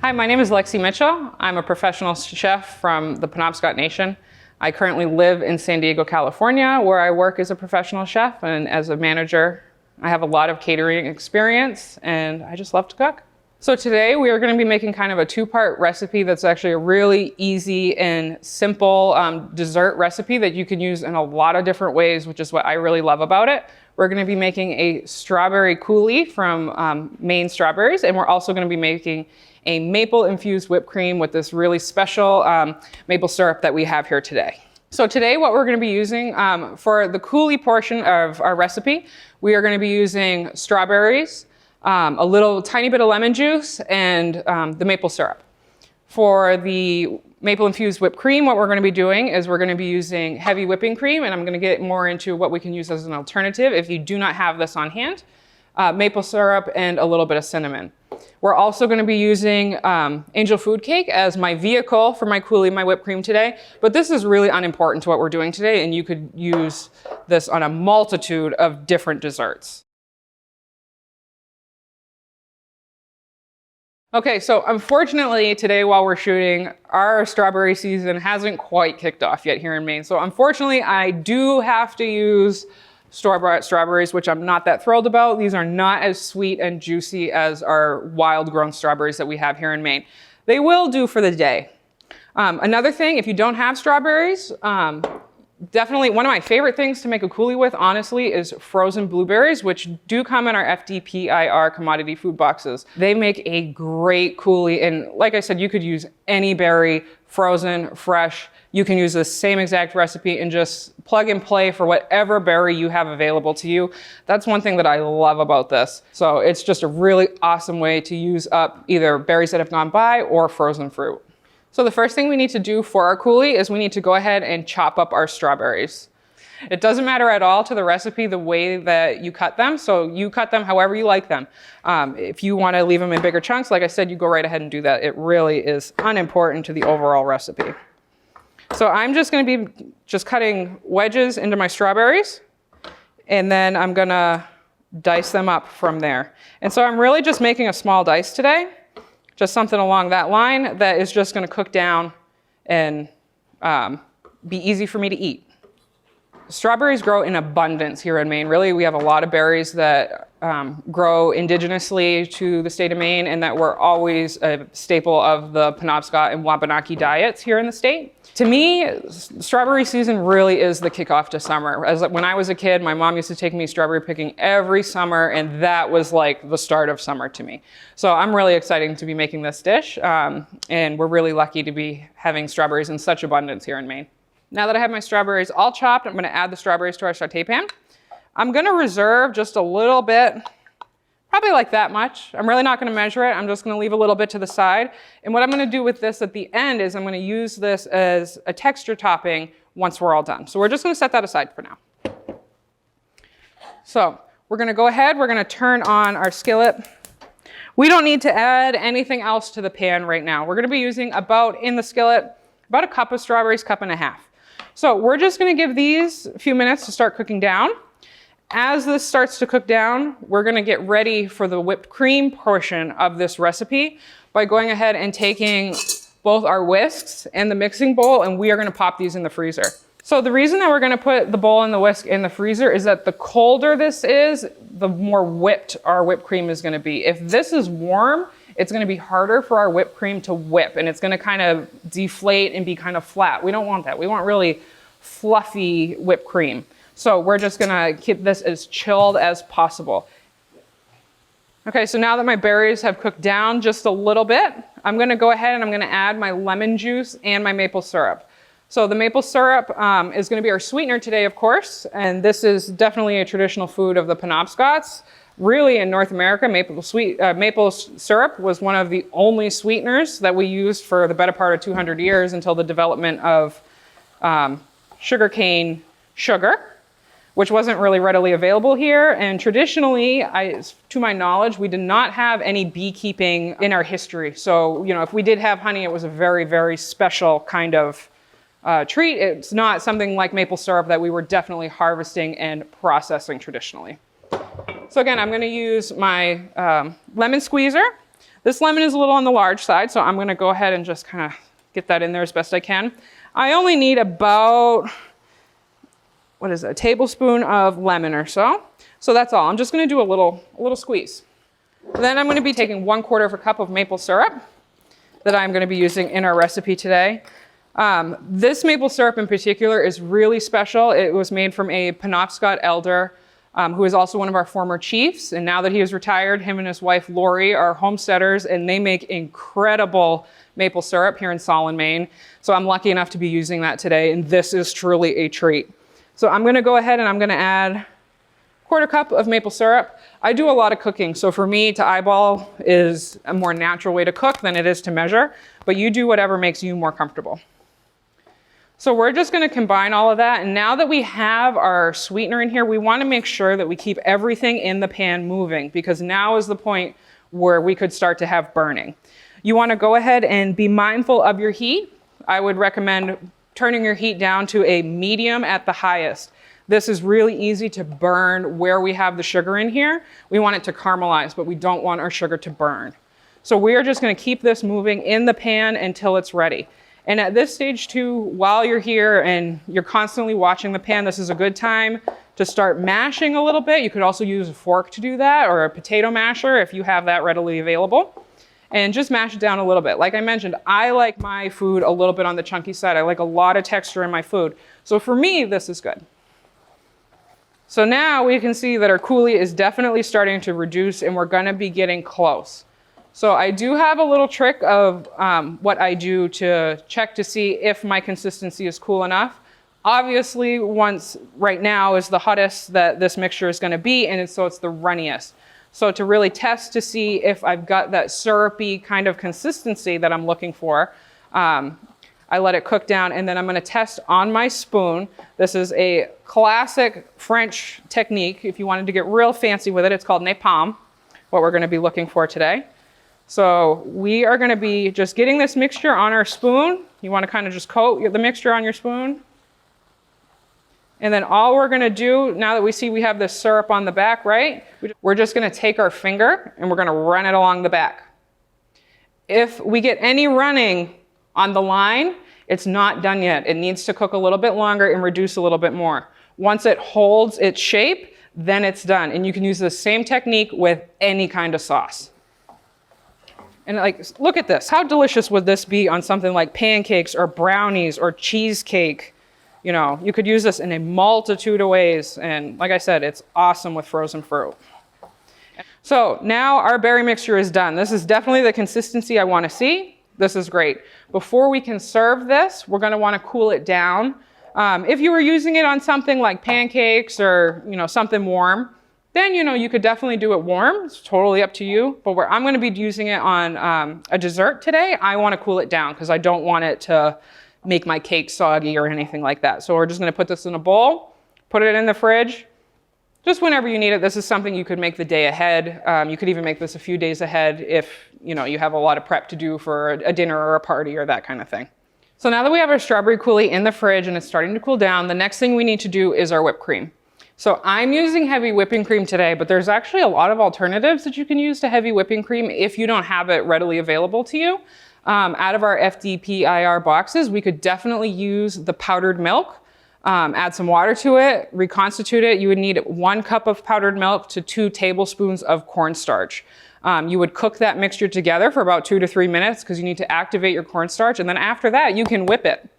Hi, my name is Lexi Mitchell. I'm a professional chef from the Penobscot Nation. I currently live in San Diego, California, where I work as a professional chef and as a manager. I have a lot of catering experience and I just love to cook. So today we are going to be making kind of a two-part recipe that's actually a really easy and simple dessert recipe that you can use in a lot of different ways, which is what I really love about it. We're going to be making a strawberry coulis from Maine strawberries, and we're also going to be making a maple-infused whipped cream with this really special maple syrup that we have here today. So today what we're going to be using for the coulis portion of our recipe, we are going to be using strawberries, a little tiny bit of lemon juice, and the maple syrup. For the maple-infused whipped cream, what we're going to be doing is we're going to be using heavy whipping cream, and I'm going to get more into what we can use as an alternative if you do not have this on hand. Maple syrup and a little bit of cinnamon. We're also going to be using angel food cake as my vehicle for my coulis, my whipped cream today, but this is really unimportant to what we're doing today, and you could use this on a multitude of different desserts. Okay, so unfortunately today while we're shooting, our strawberry season hasn't quite kicked off yet here in Maine. So unfortunately I do have to use store-bought strawberries, which I'm not that thrilled about. These are not as sweet and juicy as our wild-grown strawberries that we have here in Maine. They will do for the day. Another thing, if you don't have strawberries, definitely one of my favorite things to make a coulis with, honestly, is frozen blueberries, which do come in our FDPIR commodity food boxes. They make a great coulis, and like I said, you could use any berry, frozen, fresh. You can use the same exact recipe and just plug and play for whatever berry you have available to you. That's one thing that I love about this. So it's just a really awesome way to use up either berries that have gone by or frozen fruit. So the first thing we need to do for our coulis is we need to go ahead and chop up our strawberries. It doesn't matter at all to the recipe the way that you cut them, so you cut them however you like them. If you want to leave them in bigger chunks, like I said, you go right ahead and do that. It really is unimportant to the overall recipe. So I'm just going to be cutting wedges into my strawberries, and then I'm going to dice them up from there. And so I'm really just making a small dice today. Just something along that line that is just going to cook down and be easy for me to eat. Strawberries grow in abundance here in Maine. Really, we have a lot of berries that grow indigenously to the state of Maine and that were always a staple of the Penobscot and Wabanaki diets here in the state. To me, strawberry season really is the kickoff to summer. When I was a kid, my mom used to take me strawberry picking every summer, and that was like the start of summer to me. So I'm really excited to be making this dish, and we're really lucky to be having strawberries in such abundance here in Maine. Now that I have my strawberries all chopped, I'm going to add the strawberries to our sauté pan. I'm going to reserve just a little bit, probably like that much. I'm really not going to measure it. I'm just going to leave a little bit to the side. And what I'm going to do with this at the end is I'm going to use this as a texture topping once we're all done. So we're just going to set that aside for now. So we're going to go ahead. We're going to turn on our skillet. We don't need to add anything else to the pan right now. We're going to be using in the skillet, about a cup of strawberries, cup and a half. So we're just going to give these a few minutes to start cooking down. As this starts to cook down, we're going to get ready for the whipped cream portion of this recipe by going ahead and taking both our whisks and the mixing bowl, and we are going to pop these in the freezer. So the reason that we're going to put the bowl and the whisk in the freezer is that the colder this is, the more whipped our whipped cream is going to be. If this is warm, it's going to be harder for our whipped cream to whip, and it's going to kind of deflate and be kind of flat. We don't want that. We want really fluffy whipped cream. So we're just going to keep this as chilled as possible. Okay, so now that my berries have cooked down just a little bit, I'm going to go ahead and I'm going to add my lemon juice and my maple syrup. So the maple syrup is going to be our sweetener today, of course, and this is definitely a traditional food of the Penobscots. Really, in North America, maple syrup was one of the only sweeteners that we used for the better part of 200 years until the development of sugarcane sugar, which wasn't really readily available here. And traditionally, to my knowledge, we did not have any beekeeping in our history. So, if we did have honey, it was a very, very special kind of treat. It's not something like maple syrup that we were definitely harvesting and processing traditionally. So again, I'm going to use my lemon squeezer. This lemon is a little on the large side, so I'm gonna go ahead and just kind of get that in there as best I can. I only need about, what is it, a tablespoon of lemon or so. So that's all. I'm just gonna do a little squeeze. Then I'm gonna be taking 1/4 of a cup of maple syrup that I'm gonna be using in our recipe today. This maple syrup in particular is really special. It was made from a Penobscot elder who is also one of our former chiefs. And now that he is retired, him and his wife Lori are homesteaders, and they make incredible maple syrup here in Solon, Maine. So I'm lucky enough to be using that today, and this is truly a treat. So I'm gonna go ahead and I'm gonna add 1/4 cup of maple syrup. I do a lot of cooking, so for me to eyeball is a more natural way to cook than it is to measure, but you do whatever makes you more comfortable. So we're just gonna combine all of that, and now that we have our sweetener in here, we wanna make sure that we keep everything in the pan moving, because now is the point where we could start to have burning. You wanna go ahead and be mindful of your heat. I would recommend turning your heat down to a medium at the highest. This is really easy to burn where we have the sugar in here. We want it to caramelize, but we don't want our sugar to burn. So we are just gonna keep this moving in the pan until it's ready. And at this stage too, while you're here and you're constantly watching the pan, this is a good time to start mashing a little bit. You could also use a fork to do that, or a potato masher if you have that readily available. And just mash it down a little bit. Like I mentioned, I like my food a little bit on the chunky side. I like a lot of texture in my food. So for me, this is good. So now we can see that our coulis is definitely starting to reduce, and we're gonna be getting close. So I do have a little trick of what I do to check to see if my consistency is cool enough. Obviously, right now is the hottest that this mixture is gonna be, and so it's the runniest. So to really test to see if I've got that syrupy kind of consistency that I'm looking for, I let it cook down, and then I'm gonna test on my spoon. This is a classic French technique. If you wanted to get real fancy with it, it's called napalm, what we're gonna be looking for today. So we are gonna be just getting this mixture on our spoon. You wanna kind of just coat the mixture on your spoon. And then all we're gonna do, now that we see we have this syrup on the back, right? We're just gonna take our finger and we're gonna run it along the back. If we get any running on the line, it's not done yet. It needs to cook a little bit longer and reduce a little bit more. Once it holds its shape, then it's done. And you can use the same technique with any kind of sauce. And like, look at this. How delicious would this be on something like pancakes or brownies or cheesecake? You know, you could use this in a multitude of ways. And like I said, it's awesome with frozen fruit. So now our berry mixture is done. This is definitely the consistency I want to see. This is great. Before we can serve this, we're going to want to cool it down. If you were using it on something like pancakes or, something warm, then, you could definitely do it warm. It's totally up to you. But where I'm going to be using it on a dessert today, I want to cool it down because I don't want it to make my cake soggy or anything like that. So we're just going to put this in a bowl, put it in the fridge, just whenever you need it. This is something you could make the day ahead. You could even make this a few days ahead if, you have a lot of prep to do for a dinner or a party or that kind of thing. So now that we have our strawberry coulis in the fridge and it's starting to cool down, the next thing we need to do is our whipped cream. So I'm using heavy whipping cream today, but there's actually a lot of alternatives that you can use to heavy whipping cream if you don't have it readily available to you. Out of our FDPIR boxes, we could definitely use the powdered milk. Add some water to it, reconstitute it. You would need 1 cup of powdered milk to 2 tablespoons of cornstarch. You would cook that mixture together for about 2 to 3 minutes because you need to activate your cornstarch. And then after that, you can whip it.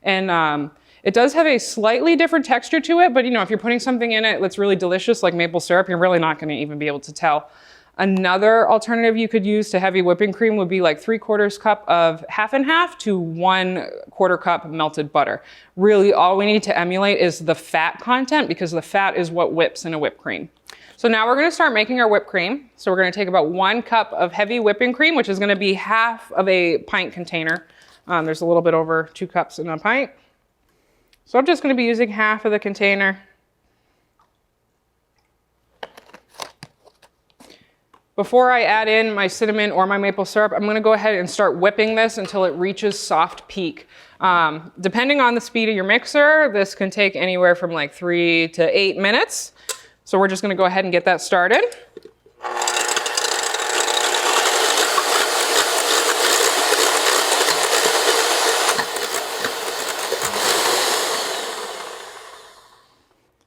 And it does have a slightly different texture to it, but if you're putting something in it that's really delicious, like maple syrup, you're really not gonna even be able to tell. Another alternative you could use to heavy whipping cream would be like 3/4 cup of half and half to 1/4 cup melted butter. Really, all we need to emulate is the fat content because the fat is what whips in a whipped cream. So now we're gonna start making our whipped cream. So we're gonna take about 1 cup of heavy whipping cream, which is gonna be half of a pint container. There's a little bit over 2 cups in a pint. So I'm just gonna be using half of the container. Before I add in my cinnamon or my maple syrup, I'm gonna go ahead and start whipping this until it reaches soft peak. Depending on the speed of your mixer, this can take anywhere from like 3 to 8 minutes. So we're just gonna go ahead and get that started.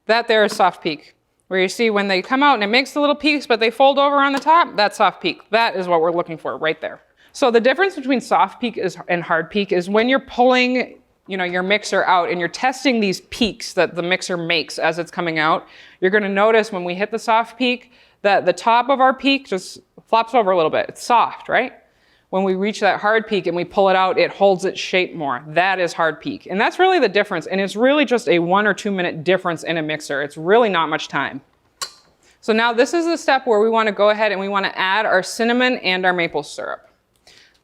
That there is soft peak. Where you see when they come out and it makes the little peaks, but they fold over on the top, that's soft peak. That is what we're looking for right there. So the difference between soft peak and hard peak is when you're pulling, your mixer out and you're testing these peaks that the mixer makes as it's coming out, you're gonna notice when we hit the soft peak that the top of our peak just flops over a little bit. It's soft, right? When we reach that hard peak and we pull it out, it holds its shape more. That is hard peak. And that's really the difference. And it's really just a 1 or 2 minute difference in a mixer. It's really not much time. So now this is the step where we want to go ahead and we want to add our cinnamon and our maple syrup.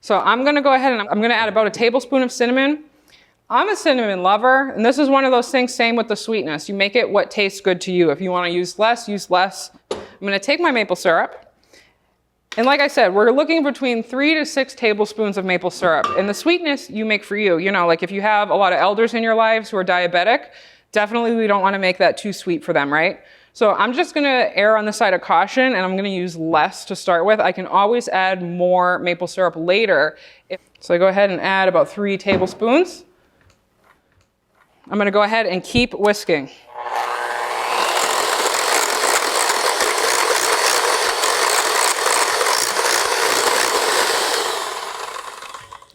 So I'm going to go ahead and I'm going to add about a tablespoon of cinnamon. I'm a cinnamon lover, and this is one of those things, same with the sweetness. You make it what tastes good to you. If you want to use less, use less. I'm going to take my maple syrup. And like I said, we're looking between 3 to 6 tablespoons of maple syrup. And the sweetness you make for you. Like if you have a lot of elders in your lives who are diabetic, definitely we don't want to make that too sweet for them, right? So I'm just going to err on the side of caution, and I'm going to use less to start with. I can always add more maple syrup later. So I go ahead and add about 3 tablespoons. I'm going to go ahead and keep whisking.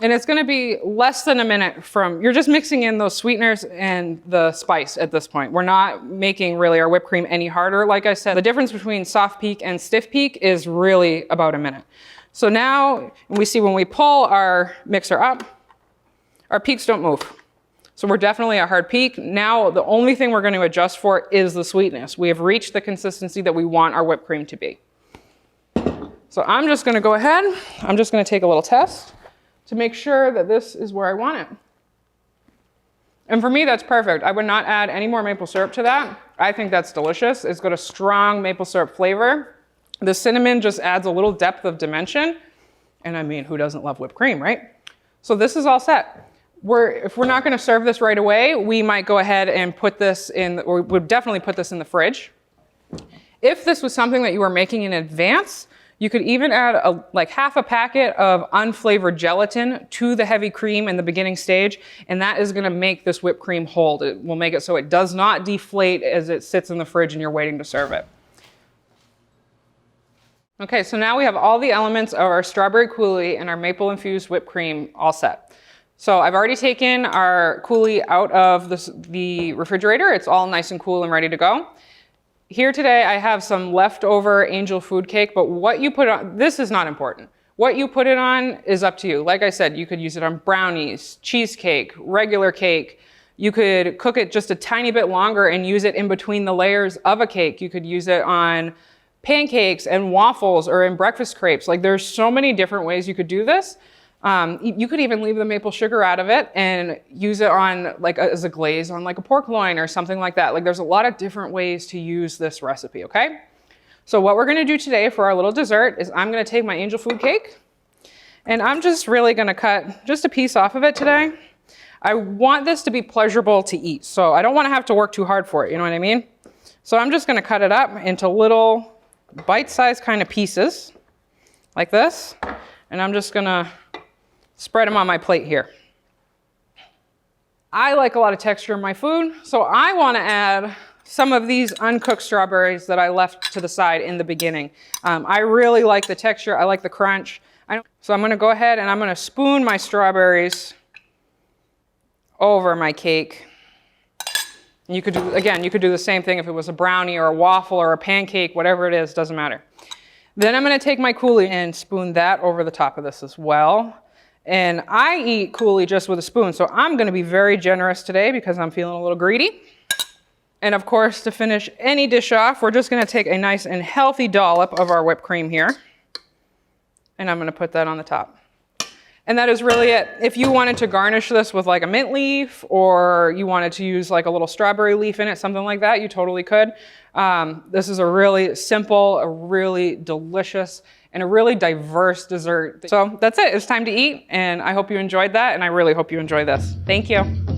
And it's going to be less than a minute you're just mixing in those sweeteners and the spice at this point. We're not making really our whipped cream any harder. Like I said, the difference between soft peak and stiff peak is really about a minute. So now we see when we pull our mixer up, our peaks don't move. So we're definitely at hard peak. Now the only thing we're going to adjust for is the sweetness. We have reached the consistency that we want our whipped cream to be. So I'm just going to go ahead. I'm just going to take a little test to make sure that this is where I want it. And for me, that's perfect. I would not add any more maple syrup to that. I think that's delicious. It's got a strong maple syrup flavor. The cinnamon just adds a little depth of dimension. And I mean, who doesn't love whipped cream, right? So this is all set. If we're not gonna serve this right away, we might go ahead and put this in, or we would definitely put this in the fridge. If this was something that you were making in advance, you could even add like half a packet of unflavored gelatin to the heavy cream in the beginning stage, and that is gonna make this whipped cream hold. It will make it so it does not deflate as it sits in the fridge and you're waiting to serve it. Okay, so now we have all the elements of our strawberry coulis and our maple infused whipped cream all set. So I've already taken our coulis out of the refrigerator. It's all nice and cool and ready to go. Here today, I have some leftover angel food cake, but what you put on, this is not important. What you put it on is up to you. Like I said, you could use it on brownies, cheesecake, regular cake. You could cook it just a tiny bit longer and use it in between the layers of a cake. You could use it on pancakes and waffles or in breakfast crepes. Like there's so many different ways you could do this. You could even leave the maple sugar out of it and use it on as a glaze on like a pork loin or something like that. Like there's a lot of different ways to use this recipe, okay? So what we're gonna do today for our little dessert is I'm gonna take my angel food cake and I'm just really gonna cut just a piece off of it today. I want this to be pleasurable to eat, so I don't wanna have to work too hard for it, you know what I mean? So I'm just gonna cut it up into little bite-sized kind of pieces like this, and I'm just gonna spread them on my plate here. I like a lot of texture in my food, so I want to add some of these uncooked strawberries that I left to the side in the beginning. I really like the texture, I like the crunch. So I'm going to go ahead and I'm going to spoon my strawberries over my cake. You could do, again, you could do the same thing if it was a brownie or a waffle or a pancake, whatever it is, doesn't matter. Then I'm going to take my coulis and spoon that over the top of this as well. And I eat coulis just with a spoon, so I'm gonna be very generous today because I'm feeling a little greedy. And of course, to finish any dish off, we're just gonna take a nice and healthy dollop of our whipped cream here. And I'm gonna put that on the top. And that is really it. If you wanted to garnish this with like a mint leaf, or you wanted to use like a little strawberry leaf in it, something like that, you totally could. This is a really simple, a really delicious, and a really diverse dessert. So that's it, it's time to eat, and I hope you enjoyed that, and I really hope you enjoy this. Thank you.